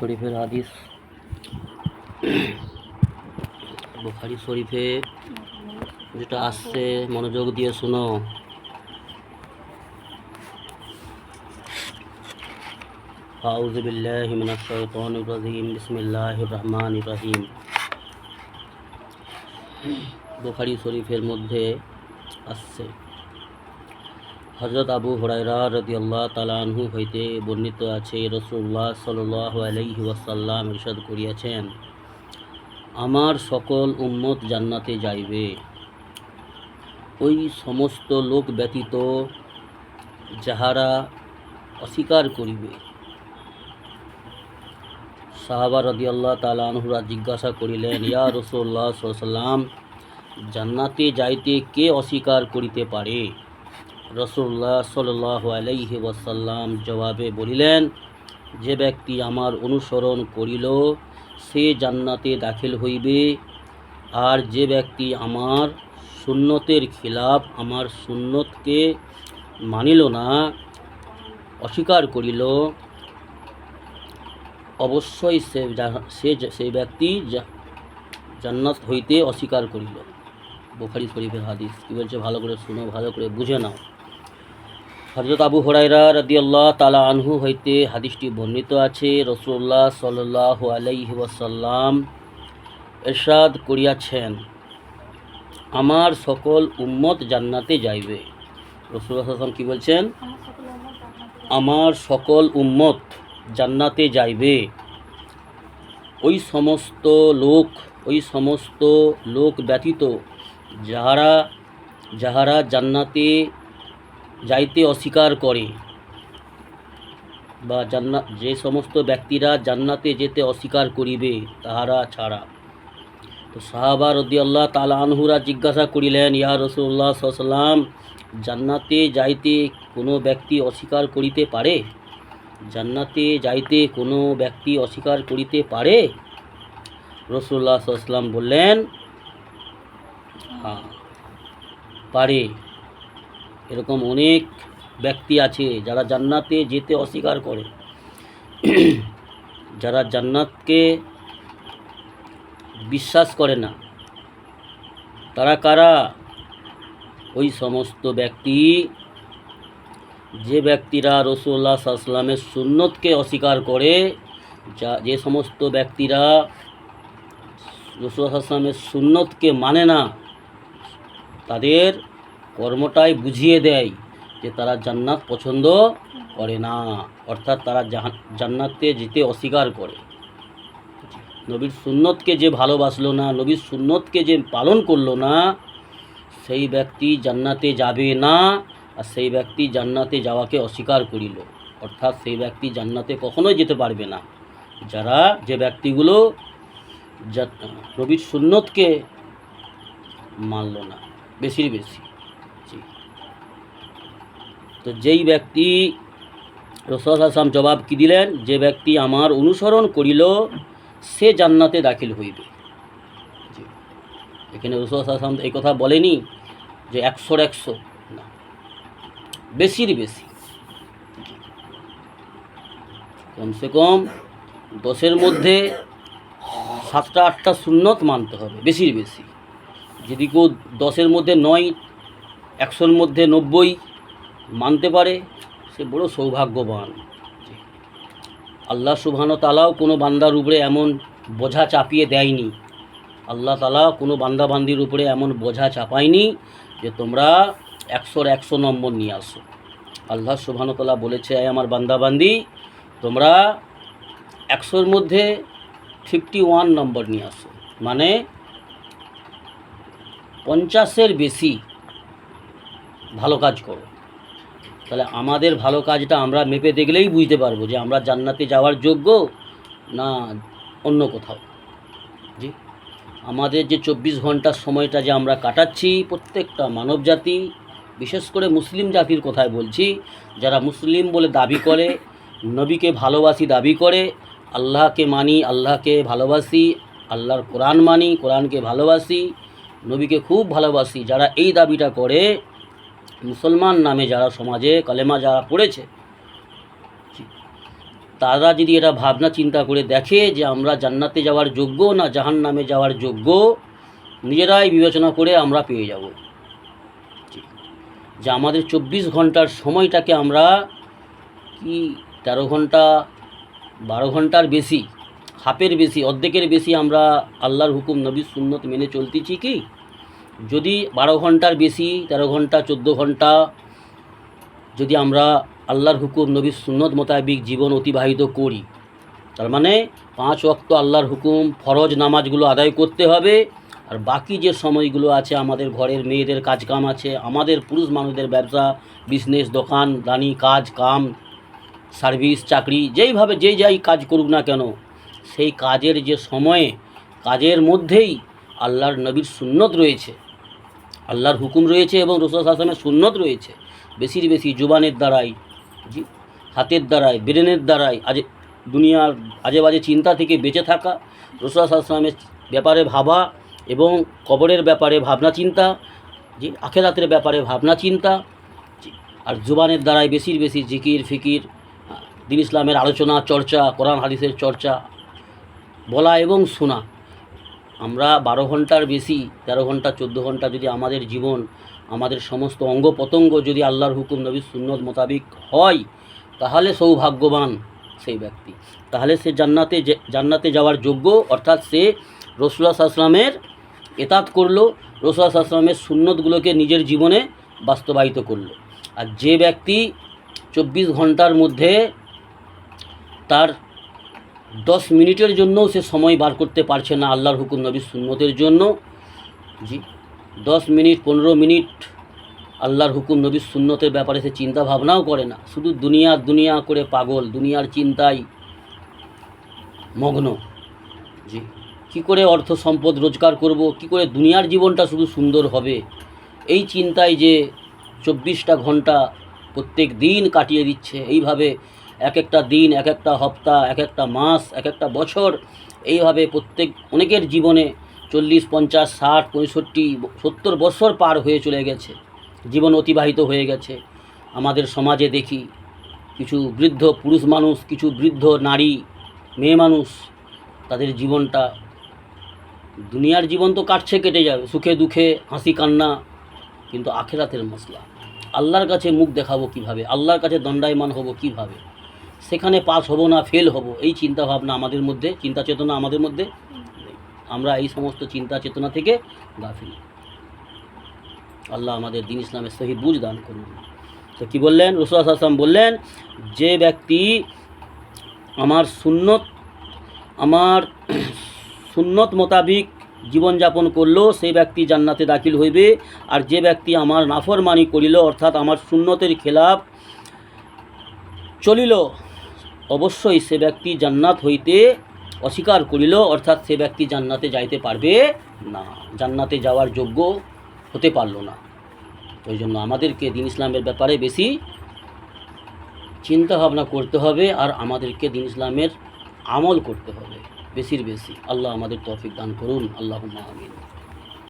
শরীফের হাদিস। বুখারী শরীফে যেটা আসছে মনোযোগ দিয়ে শুনো। আউযু বিল্লাহি মিনাশ শাইতানির রাজিম। বিসমিল্লাহির রহমানির রহিম। বুখারী শরীফের মধ্যে আসছে হযরত আবু হুরায়রা রাদিয়াল্লাহু তাআলা আনহু হইতে বর্ণিত আছে, রাসূলুল্লাহ সাল্লাল্লাহু আলাইহি ওয়াসাল্লাম ইরশাদ করিয়াছেন, আমার সকল উম্মত জান্নাতে যাইবে, ওই সমস্ত লোক ব্যতীত যাহারা অস্বীকার করিবে। সাহাবা রাদিয়াল্লাহু তাআলা আনহুরা জিজ্ঞাসা করিলেন, ইয়া রাসূলুল্লাহ সাল্লাল্লাহু আলাইহি ওয়াসাল্লাম, জান্নাতে যাইতে কে অস্বীকার করিতে পারে? রাসূলুল্লাহ সাল্লাল্লাহু আলাইহি ওয়াসাল্লাম জবাবে বলিলেন, যে ব্যক্তি আমার অনুসরণ করিল সে জান্নাতে দাখিল হইবে, আর যে ব্যক্তি আমার সুন্নতের খিলাফ আমার সুন্নতকে মানিল না, অস্বীকার করিল, অবশ্যই সেই ব্যক্তি জান্নাত হইতে অস্বীকার করিল। বুখারী শরীফের হাদিস। কী বলছে ভালো করে শুনো, ভালো করে বুঝে নাও। হযরত আবু হুরায়রা রাদিয়াল্লাহু তাআলা আনহু হইতে হাদিসটি বর্ণিত আছে, রাসূলুল্লাহ সাল্লাল্লাহু আলাইহি ওয়াসাল্লাম ইরশাদ করিয়াছেন, আমার সকল উম্মত জান্নাতে যাইবে। রাসূলুল্লাহ সাল্লাল্লাহু আলাইহি ওয়াসাল্লাম কী বলছেন? আমার সকল উম্মত জান্নাতে যাইবে, ওই সমস্ত লোক ব্যতীত যাহারা জান্নাতে যাইতে অস্বীকার করে, বা যে সমস্ত ব্যক্তিরা জান্নাতে যেতে অস্বীকার করিবে তাহারা ছাড়া। তো সাহাবা রাদিয়াল্লাহু তাআলা আনহুরা জিজ্ঞাসা করিলেন, ইয়া রাসূলুল্লাহ সাল্লাল্লাহু আলাইহি ওয়াসাল্লাম, জান্নাতে যাইতে কোনো ব্যক্তি অস্বীকার করিতে পারে? জান্নাতে যাইতে কোনো ব্যক্তি অস্বীকার করিতে পারে? রাসূলুল্লাহ সাল্লাল্লাহু আলাইহি ওয়াসাল্লাম বললেন, হ্যাঁ পারে। এরকম অনেক ব্যক্তি আছে যারা জান্নাতে যেতে অস্বীকার করে, যারা জান্নাতকে বিশ্বাস করে না। তারা কারা? ওই সমস্ত ব্যক্তি, যে ব্যক্তিরা রাসূলুল্লাহ সাল্লাল্লাহু আলাইহি ওয়াসাল্লামের সুন্নতকে অস্বীকার করে, যে সমস্ত ব্যক্তিরা রাসূলুল্লাহ সাল্লাল্লাহু আলাইহি ওয়াসাল্লামের সুন্নতকে মানে না, তাদের কর্মটাই বুঝিয়ে দেয় যে তারা জান্নাত পছন্দ করে না, অর্থাৎ তারা জান্নাতে যেতে অস্বীকার করে। নবীর সুন্নতকে যে ভালোবাসলো না, নবীর সুন্নতকে যে পালন করলো না, সেই ব্যক্তি জান্নাতে যাবে না, আর সেই ব্যক্তি জান্নাতে যাওয়াকে অস্বীকার করিল, অর্থাৎ সেই ব্যক্তি জান্নাতে কখনোই যেতে পারবে না। যে ব্যক্তিগুলো নবীর সুন্নতকে মানল না বেশি। তো যেই ব্যক্তি, রাসূলুল্লাহ সাল্লাল্লাহু আলাইহি ওয়াসাল্লাম জবাব কি দিলেন? যে ব্যক্তি আমার অনুসরণ করিল সে জান্নাতে দাখিল হইবে। এখানে রাসূলুল্লাহ সাল্লাল্লাহু আলাইহি ওয়াসাল্লাম এই কথা বলেনি যে 100 না, বেশি কমসে কম 10-এর মধ্যে 7টা-8টা সুন্নত মানতে হবে, বেশি। যদি কেউ 10-এর মধ্যে 9, 100-এর মধ্যে 90 মানতে পারে, সে বড় সৌভাগ্যবান। আল্লাহ সুবহানাহু ওয়া তাআলাও কোনো বান্দার উপরে এমন বোঝা চাপিয়ে দেয়নি। আল্লাহ তাআলা কোনো বান্দাবান্দির উপরে এমন বোঝা চাপায়নি যে তোমরা 100-র 100 নম্বর নিয়ে আসো। আল্লাহ সুবহানাহু ওয়া তাআলা বলেছে, আমার বান্দাবান্দি, তোমরা 100-র মধ্যে 51 নম্বর নিয়ে আসো, মানে 50-এর বেশি ভালো কাজ করো। তাহলে আমাদের ভালো কাজটা আমরা মেপে দেখলেই বুঝতে পারবো যে আমরা জান্নাতে যাওয়ার যোগ্য না অন্য কোথাও। জি, আমাদের যে 24 ঘন্টার সময়টা যে আমরা কাটাচ্ছি, প্রত্যেকটা মানব জাতি, বিশেষ করে মুসলিম জাতির কথাই বলছি, যারা মুসলিম বলে দাবি করে, নবীকে ভালোবাসি দাবি করে, আল্লাহকে মানি, আল্লাহকে ভালোবাসি, আল্লাহর কোরআন মানি, কোরআনকে ভালোবাসি, নবীকে খুব ভালোবাসি, যারা এই দাবিটা করে, মুসলমান নামে যারা সমাজে কালেমা যারা পড়েছে, তারা যদি এটা ভাবনা চিন্তা করে দেখে যে আমরা জান্নাতে যাওয়ার যোগ্য না জাহান্নামে যাওয়ার যোগ্য, নিজেরাই বিবেচনা করে আমরা পেয়ে যাব যে আমাদের 24 ঘন্টার সময়টাকে আমরা কি 13 ঘন্টা 12 ঘন্টার বেশি, হাফের বেশি, অর্ধেকের বেশি আমরা আল্লাহর হুকুম নবীর সুন্নত মেনে চলতেছি কি? যদি 12 ঘন্টার বেশি, 13 ঘন্টা 14 ঘন্টা যদি আমরা আল্লাহর হুকুম নবীর সুন্নত মোতাবেক জীবন অতিবাহিত করি, তার মানে 5 ওয়াক্ত আল্লাহর হুকুম ফরজ নামাজগুলো আদায় করতে হবে। আর বাকি যে সময়গুলো আছে আমাদের ঘরের মেয়েদের কাজকাম আছে, আমাদের পুরুষ মানুষদের ব্যবসা বিজনেস দোকান দানি কাজ কাম সার্ভিস চাকরি যেইভাবে যেই যাই কাজ করুক না কেন, সেই কাজের যে সময়ে কাজের মধ্যেই আল্লাহর নবীর সুন্নত রয়েছে, আল্লাহর হুকুম রয়েছে এবং রাসূল সাল্লাল্লাহু আলাইহি ওয়াসাল্লামের সুন্নত রয়েছে। বেশির বেশি জুবানের দ্বারাই, হাতের দ্বারাই, ব্রেনের দ্বারাই দুনিয়ার আজে বাজে চিন্তা থেকে বেঁচে থাকা, রাসূল সাল্লাল্লাহু আলাইহি ওয়াসাল্লামের ব্যাপারে ভাবা এবং কবরের ব্যাপারে ভাবনা চিন্তা, আখিরাতের ব্যাপারে ভাবনা চিন্তা, আর জুবানের দ্বারাই বেশির বেশি জিকির ফিকির, দ্বীন ইসলামের আলোচনা চর্চা, কোরআন হাদিসের চর্চা, বলা এবং শোনা। আমরা 12 ঘন্টার বেশি, 13 ঘন্টা 14 ঘন্টা যদি আমাদের জীবন, আমাদের সমস্ত অঙ্গ প্রত্যঙ্গ যদি আল্লাহর হুকুম নবীর সুন্নত মোতাবিক হয়, তাহলে সৌভাগ্যবান সেই ব্যক্তি, তাহলে সে জান্নাতে যাওয়ার যোগ্য। অর্থাৎ সে রাসূলুল্লাহ সাল্লাল্লাহু আলাইহি ওয়াসাল্লামের ইতাআত করলো, রাসূলুল্লাহ সাল্লাল্লাহু আলাইহি ওয়াসাল্লামের সুন্নতগুলোকে নিজের জীবনে বাস্তবায়িত করলো। আর যে ব্যক্তি 24 ঘন্টার মধ্যে তার 10 মিনিটের জন্যও সে সময় বার করতে পারছে না আল্লাহর হুকুম নবীর সুন্নতের জন্য, 10 মিনিট 15 মিনিট আল্লাহর হুকুম নবীর সুন্নতের ব্যাপারে সে চিন্তা ভাবনাও করে না, শুধু দুনিয়া করে পাগল, দুনিয়ার চিন্তায় মগ্ন, কি করে অর্থ সম্পদ রোজগার করব, কি করে দুনিয়ার জীবনটা শুধু সুন্দর হবে, এই চিন্তায় যে 24টা ঘন্টা প্রত্যেক দিন কাটিয়ে দিচ্ছে। এইভাবে এক একটা দিন, এক একটা হপ্তাহ, এক একটা মাস, এক একটা বছর, এইভাবে অনেকের জীবনে 40, 50, 60, 65, 70 বছর পার হয়ে চলে গেছে, জীবন অতিবাহিত হয়ে গেছে। আমাদের সমাজে দেখি কিছু বৃদ্ধ পুরুষ মানুষ, কিছু বৃদ্ধ নারী মেয়ে মানুষ, তাদের জীবনটা, দুনিয়ার জীবন তো কাটছে, কেটে যাবে, সুখে দুঃখে হাসি কান্না, কিন্তু আখিরাতের মসলা, আল্লাহর কাছে মুখ দেখাবো কিভাবে, আল্লাহর কাছে দণ্ডায়মান হব কিভাবে, সেখানে পাস হব না ফেল হব, এই চিন্তা ভাবনা আমাদের মধ্যে, চিন্তা চেতনা আমাদের মধ্যে নেই। আমরা এই সমস্ত চিন্তা চেতনা থেকে গাফিল। আল্লাহ আমাদের দ্বীন ইসলামের সহি বুঝ দান করুন। তো কী বললেন? রাসূলুল্লাহ সাল্লাল্লাহু আলাইহি ওয়াসাল্লাম বললেন, যে ব্যক্তি আমার সুন্নত মোতাবিক জীবনযাপন করলো, সেই ব্যক্তি জান্নাতে দাখিল হইবে। আর যে ব্যক্তি আমার নাফরমানি করিল, অর্থাৎ আমার সুন্নতের খেলাফ চলিল, অবশ্যই সে ব্যক্তি জান্নাত হইতে অস্বীকার করিল, অর্থাৎ সে ব্যক্তি জান্নাতে যাইতে পারবে না, জান্নাতে যাওয়ার যোগ্য হতে পারল না। ওই জন্য আমাদেরকে দ্বীন ইসলামের ব্যাপারে বেশি চিন্তা ভাবনা করতে হবে, আর আমাদেরকে দ্বীন ইসলামের আমল করতে হবে বেশির বেশি। আল্লাহ আমাদের তৌফিক দান করুন। আল্লাহুম্মা আমিন।